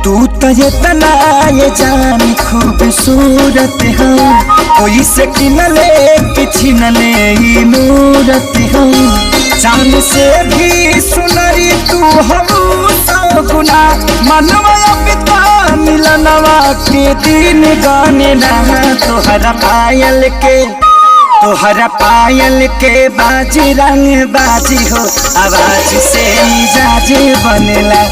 तू तो ये तना ये जान खूबसूरत हो, कोई से किनले किसी नले ही मूरत हो। चांद से भी सुनरी तू हम सौ गुना, मनवा पिता मिलनवा के दिन गाने लगा। तोहरा पायल के बाजी रंग बाजी हो, आवाज से मिजाज बनेला।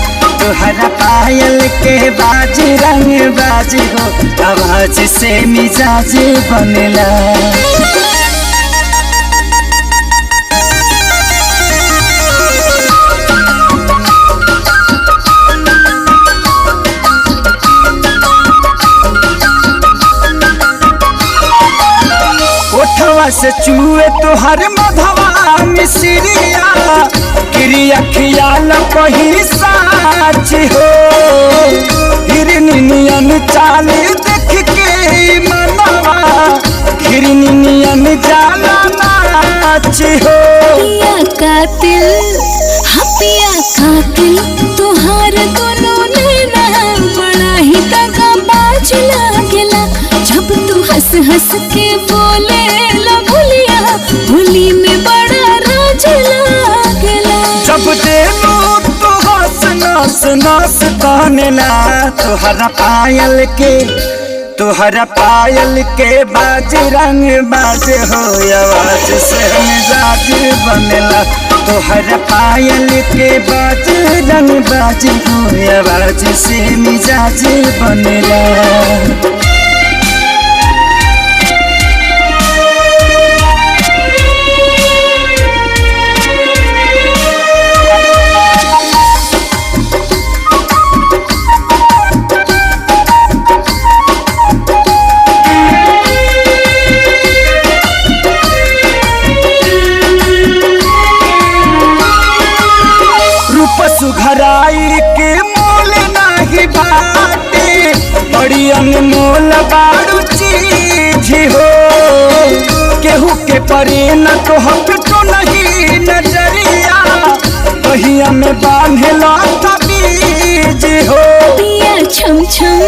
तोहरा पायल के बाजी रंग बाजी हो, आवाज से मिजाज बनेला। ओठवा से चूहे तोहर मधवा मिसरिया, क्रिया खियाल कही साच हो। हिरनियन चाल देख के मनवा, हिरनियन जाला नाच हो। पिया कातिल पिया कातिल तोहार दोनों नैना, बड़ा ही तगा बाज लागेला। जब तू हंस हंस के बोले ला भुलिया, भुली में बड़ा राज लागेला। जब देलू तो हंस नस नस कहनेला। तोहरा पायल के बाज रंग बाज हो, आवाज से मिजाज बनेला। तोहरा पायल के बाज रंग बाज हो, आवाज से मिजाज बनेला। सुघराई के मोल नाही बाटे, बड़ी अनमोल बारू चीज हो। केहू के परे न तो हम तो नहीं नजरिया, बहिया में बांधेला बीज हो। पिया छम छम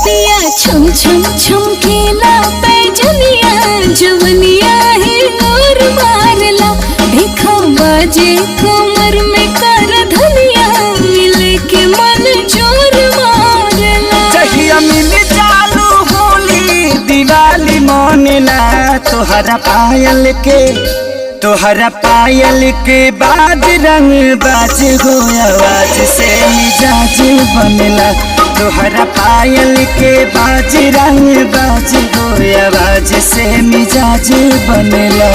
पिया छम छम छमकेला पैजनिया, जवनिया ही और मारला। देखा बाजे कमर में कर धनिया, मिले के मन जोर मारला। चाहिए मिल चालू होली दिवाली मनेला। तोहरा पायल के बाज रंग बाज हो, आवाज से मिजाज बनेला। तोहरा पायल के बाज रंग बाज हो, आवाज से मिजाज बनेला।